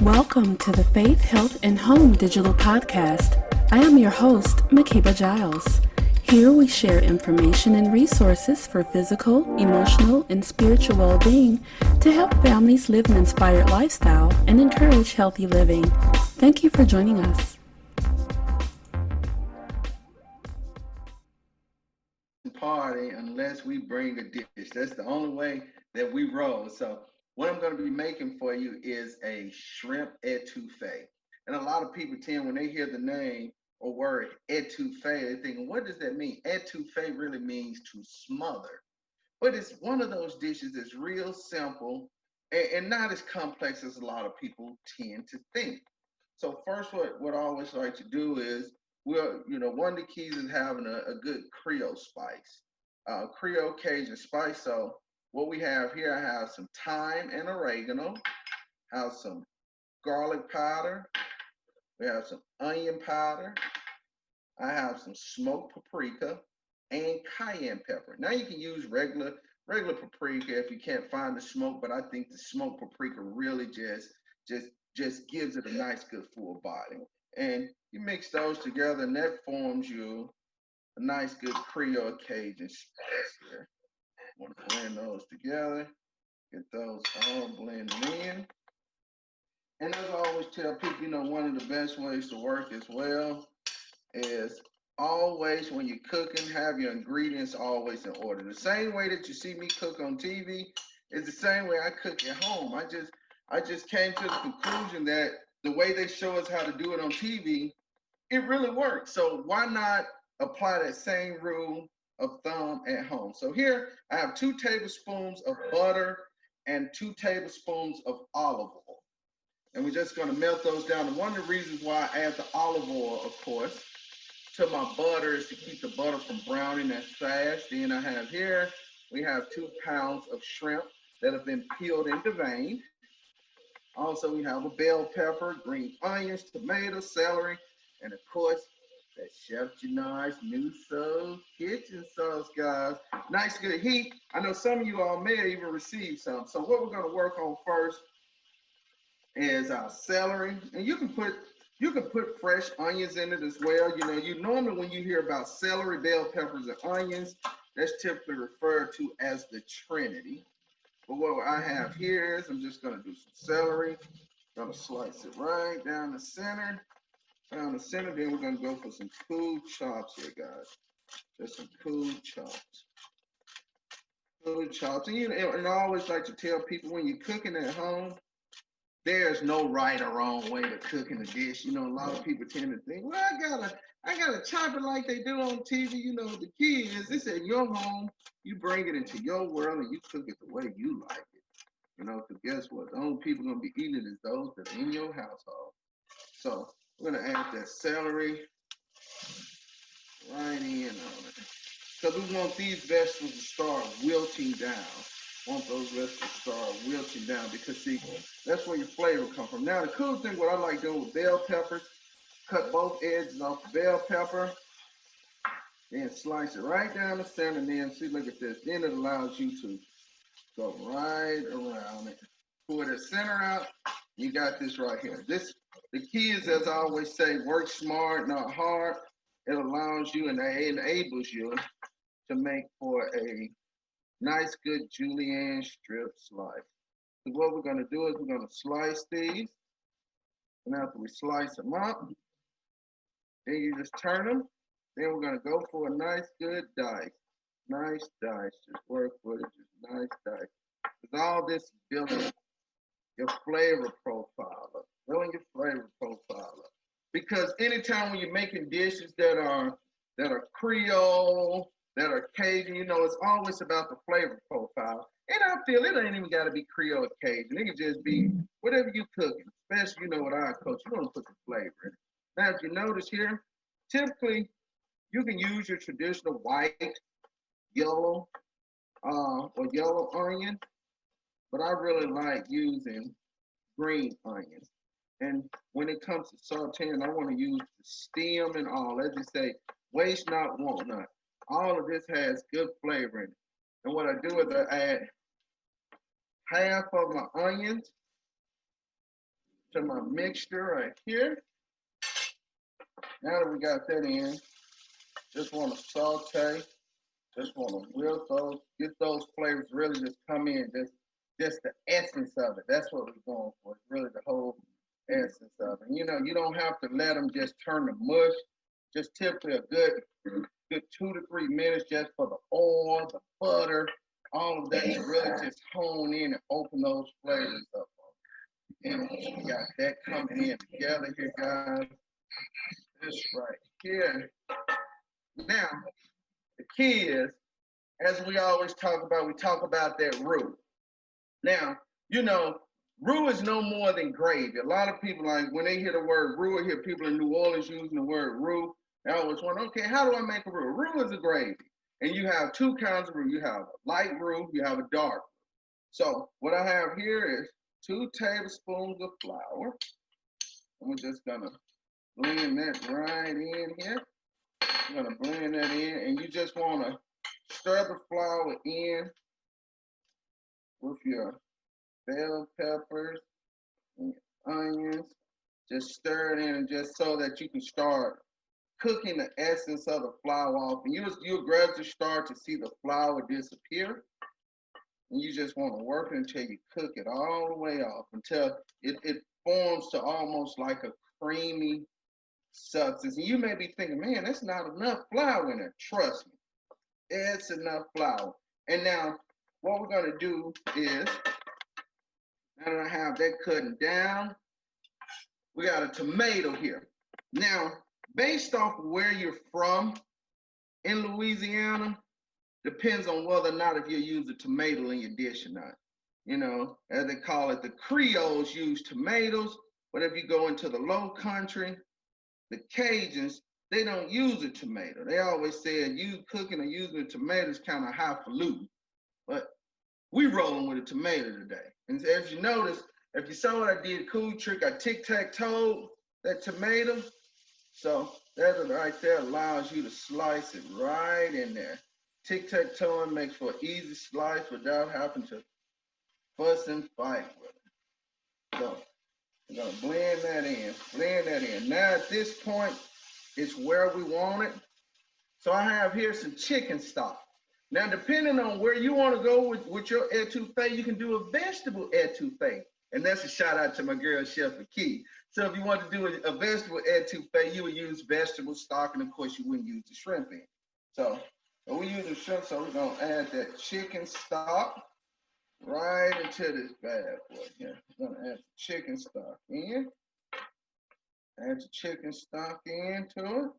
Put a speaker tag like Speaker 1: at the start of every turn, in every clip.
Speaker 1: Welcome to the Faith, Health, and Home Digital Podcast. I am your host, Makeba Giles. Here we share information and resources for physical, emotional, and spiritual well-being to help families live an inspired lifestyle and encourage healthy living. Thank you for joining us.
Speaker 2: Party unless we bring a dish. That's the only way that we roll. So what I'm going to be making for you is a shrimp etouffee. And a lot of people tend, when they hear the name or word etouffee, they're thinking, what does that mean? Etouffee really means to smother. But it's one of those dishes that's real simple and not as complex as a lot of people tend to think. So first, what I always like to do is, one of the keys is having a good Creole spice, Creole Cajun spice. So what we have here, I have some thyme and oregano, have some garlic powder, we have some onion powder, I have some smoked paprika and cayenne pepper. Now you can use regular paprika if you can't find the smoke, but I think the smoked paprika really just gives it a nice good full body. And you mix those together and that forms you a nice good Creole Cajun spice here. I want to blend those together, get those all blended in. And as I always tell people, one of the best ways to work as well is always when you're cooking, have your ingredients always in order. The same way that you see me cook on TV is the same way I cook at home. I just came to the conclusion that the way they show us how to do it on TV, it really works. So why not apply that same rule of thumb at home? So here I have 2 tablespoons of butter and 2 tablespoons of olive oil. And we're just going to melt those down. And one of the reasons why I add the olive oil, of course, to my butter is to keep the butter from browning as fast. Then I have here, we have 2 pounds of shrimp that have been peeled and deveined. Also, we have a bell pepper, green onions, tomatoes, celery, and of course, that Chef Jernard's new soul kitchen sauce, guys. Nice, good heat. I know some of you all may have even received some. So what we're going to work on first is our celery, and you can put fresh onions in it as well. You normally when you hear about celery, bell peppers, and onions, that's typically referred to as the Trinity. But what I have here is I'm just going to do some celery. Going to slice it right down the center. Then we're going to go for some cool chops here, guys. Just some cool chops. And I always like to tell people when you're cooking at home, there's no right or wrong way to cooking a dish. A lot of people tend to think, well, I gotta chop it like they do on TV. The key is it's at your home. You bring it into your world and you cook it the way you like it. Because guess what? The only people gonna be eating it is those that are in your household. So we're gonna add that celery right in on it. Because we want these vegetables to start wilting down. Want those vegetables to start wilting down because see, that's where your flavor comes from. Now the cool thing, what I like doing with bell peppers, cut both edges off the bell pepper, then slice it right down the center, and then see, look at this. Then it allows you to go right around it. Pull the center out. You got this right here. The key is, as I always say, work smart, not hard. It allows you and it enables you to make for a nice, good julienne strip slice. So what we're going to do is we're going to slice these. And after we slice them up, then you just turn them. Then we're going to go for a nice, good dice. Nice dice. Just work with it. Just nice dice. Because all this is building your flavor profile up. Building your flavor profile up. Because anytime when you're making dishes that are Creole, that are Cajun, it's always about the flavor profile. And I feel it ain't even got to be Creole or Cajun. It can just be whatever you cooking, especially, with our culture. You want to put the flavor in it. Now, if you notice here, typically, you can use your traditional white, yellow, or yellow onion, but I really like using green onions. And when it comes to sauteing, I want to use the stem and all. As you say, waste not, want not. All of this has good flavor in it. And what I do is I add half of my onions to my mixture right here. Now that we got that in, just want to saute. Just want to whip those, get those flavors really just come in, just the essence of it. That's what we're going for. It's really the whole essence of it. You know, you don't have to let them just turn to mush. Just typically a good 2 to 3 minutes just for the oil, the butter, all of that to really just hone in and open those flavors up. And we got that coming in together here, guys. This right here. Now, the key is, as we always talk about, we talk about that roux. Now, you know, roux is no more than gravy. A lot of people, like, when they hear the word roux, I hear people in New Orleans using the word roux. They always wonder, okay, how do I make a roux? Roux is a gravy. And you have two kinds of roux. You have a light roux, you have a dark roux. So what I have here is 2 tablespoons of flour. And we're just gonna blend that right in here. We're gonna blend that in, and you just wanna stir the flour in with your bell peppers and onions. Just stir it in, and just so that you can start cooking the essence of the flour off. And you'll gradually start to see the flour disappear. And you just want to work it until you cook it all the way off, until it forms to almost like a creamy substance. And you may be thinking, man, that's not enough flour in there. Trust me, it's enough flour. And now what we're going to do is, now that I have that cutting down, we got a tomato here. Now, based off of where you're from in Louisiana, depends on whether or not if you use a tomato in your dish or not. You know, as they call it, the Creoles use tomatoes, but if you go into the low country, the Cajuns, they don't use a tomato. They always said you cooking or using a tomato is kind of highfalutin, but we rolling with a tomato today. And as you notice, if you saw what I did, cool trick, I tic-tac-toe that tomato. So that right there allows you to slice it right in there. Tic-tac-toeing makes for an easy slice without having to fuss and fight with it. So we're gonna blend that in. Now at this point, it's where we want it. So I have here some chicken stock. Now, depending on where you want to go with your etouffee, you can do a vegetable etouffee. And that's a shout out to my girl, Chef Rickey. So if you want to do a vegetable etouffee, you would use vegetable stock, and of course you wouldn't use the shrimp in. So we use the shrimp, so we're gonna add that chicken stock right into this bad boy here. We're gonna add the chicken stock in. Add the chicken stock into it.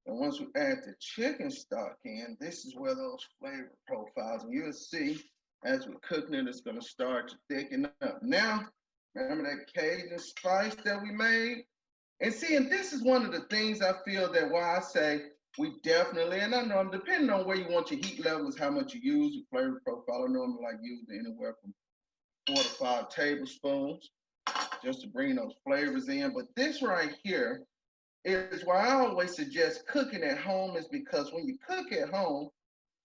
Speaker 2: And once we add the chicken stock in, this is where those flavor profiles, and you'll see as we're cooking it, it's gonna start to thicken up. Now, remember that Cajun spice that we made? And see, and this is one of the things I feel that why I say we definitely, and I know, depending on where you want your heat level is how much you use, your flavor profile. I normally like using anywhere from 4 to 5 tablespoons just to bring those flavors in. But this right here is why I always suggest cooking at home, is because when you cook at home,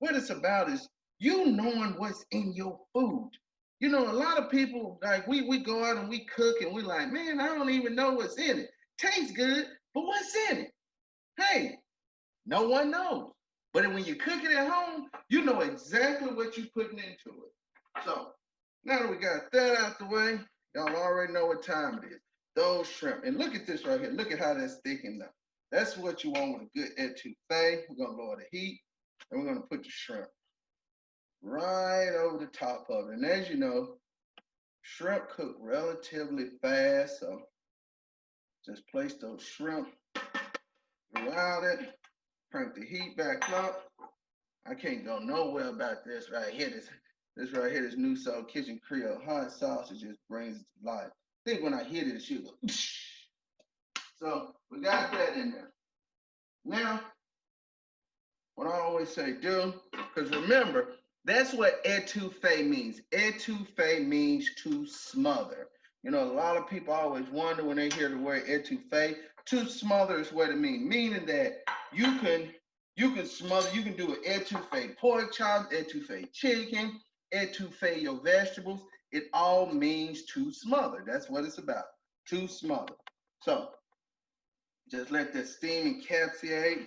Speaker 2: what it's about is you knowing what's in your food. You know, a lot of people, like we go out and we cook and we like, man, I don't even know what's in it. Tastes good, but what's in it? Hey, no one knows. But when you cook it at home, you know exactly what you're putting into it. So now that we got that out the way, y'all already know what time it is. Those shrimp. And look at this right here. Look at how that's thickened up. That's what you want with a good etouffee. We're going to lower the heat, and we're going to put the shrimp right over the top of it. And as you know, shrimp cook relatively fast, so just place those shrimp throughout it. Crank the heat back up. I can't go nowhere about this right here. This right here, this New Soul Kitchen Creole hot sauce, it just brings it to life. I think when I hit it, it should go. So we got that in there. Now, what I always say, do, because remember, that's what etouffee means. Etouffee means to smother. You know, a lot of people always wonder when they hear the word etouffee. To smother is what it means, meaning that you can smother. You can do an etouffee pork chop, etouffee chicken, etouffee your vegetables. It all means to smother. That's what it's about, to smother. So just let that steam encapsulate.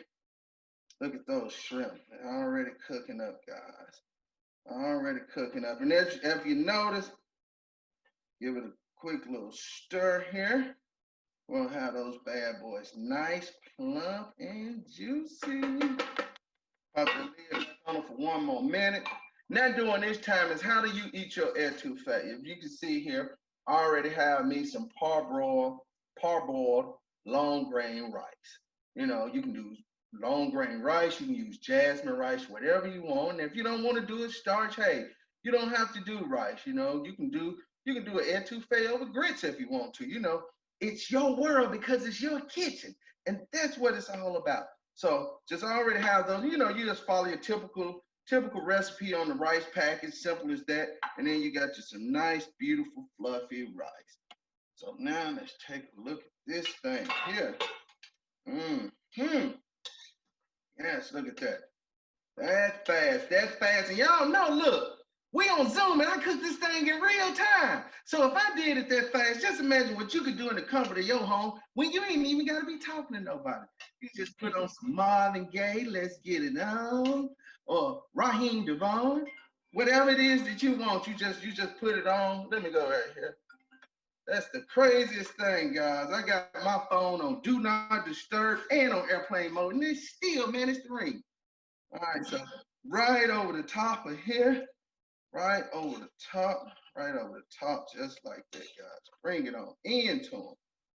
Speaker 2: Look at those shrimp. They're already cooking up, guys. Already cooking up. And if you notice, give it a quick little stir here. We'll have those bad boys nice, plump, and juicy. Pop the lid back on it for one more minute. Now during this time is how do you eat your etouffee? If you can see here, I already have me some parboiled long grain rice. You know, you can do long grain rice, you can use jasmine rice, whatever you want. And if you don't want to do it starch, hey, you don't have to do rice. You know, you can do an etouffee over grits if you want to. You know, it's your world because it's your kitchen, and that's what it's all about. So just already have those. You know, you just follow your typical recipe on the rice package, simple as that. And then you got you some nice, beautiful, fluffy rice. So now let's take a look at this thing here. Yes, look at that. That's fast. And y'all know, look, we on Zoom and I cook this thing in real time. So if I did it that fast, just imagine what you could do in the comfort of your home when you ain't even got to be talking to nobody. You just put on some Marvin Gaye, let's get it on, or Raheem Devon, whatever it is that you want, you just put it on. Let me go right here. That's the craziest thing, guys. I got my phone on Do Not Disturb and on airplane mode, and it's still managed to ring. All right, so right over the top of here, right over the top, just like that, guys. Bring it on into them.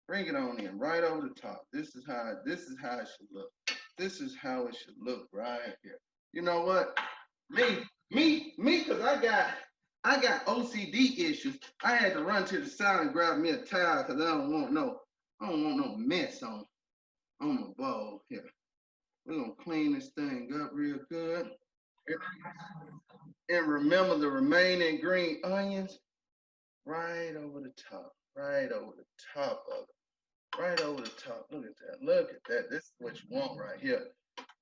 Speaker 2: Bring it on in, right over the top. This is how it should look. This is how it should look right here. You know what? Me, because I got OCD issues. I had to run to the side and grab me a towel because I don't want no mess on my bowl here. We're gonna clean this thing up real good. And remember the remaining green onions right over the top, right over the top of it. Right over the top. Look at that. This is what you want right here.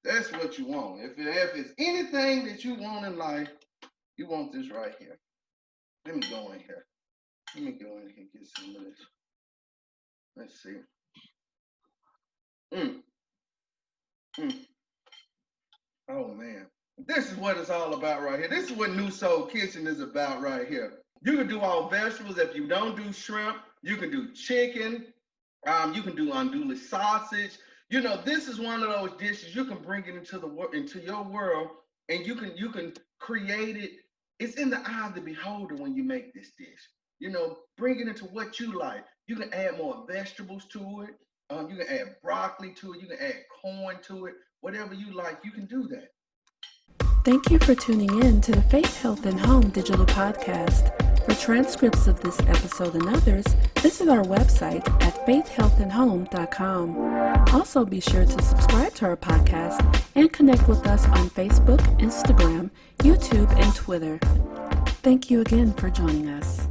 Speaker 2: That's what you want. If it's anything that you want in life, you want this right here. Let me go in here. Let me go in here and get some of this. Let's see. Oh man. This is what it's all about right here. This is what New Soul Kitchen is about right here. You can do all vegetables. If you don't do shrimp, you can do chicken. You can do andouille sausage. You know, this is one of those dishes you can bring it into your world, and you can create it. It's in the eye of the beholder when you make this dish. You know, bring it into what you like. You can add more vegetables to it. You can add broccoli to it. You can add corn to it. Whatever you like, you can do that.
Speaker 1: Thank you for tuning in to the Faith, Health, and Home digital podcast. For transcripts of this episode and others, visit our website at faithhealthandhome.com. Also, be sure to subscribe to our podcast and connect with us on Facebook, Instagram, YouTube, and Twitter. Thank you again for joining us.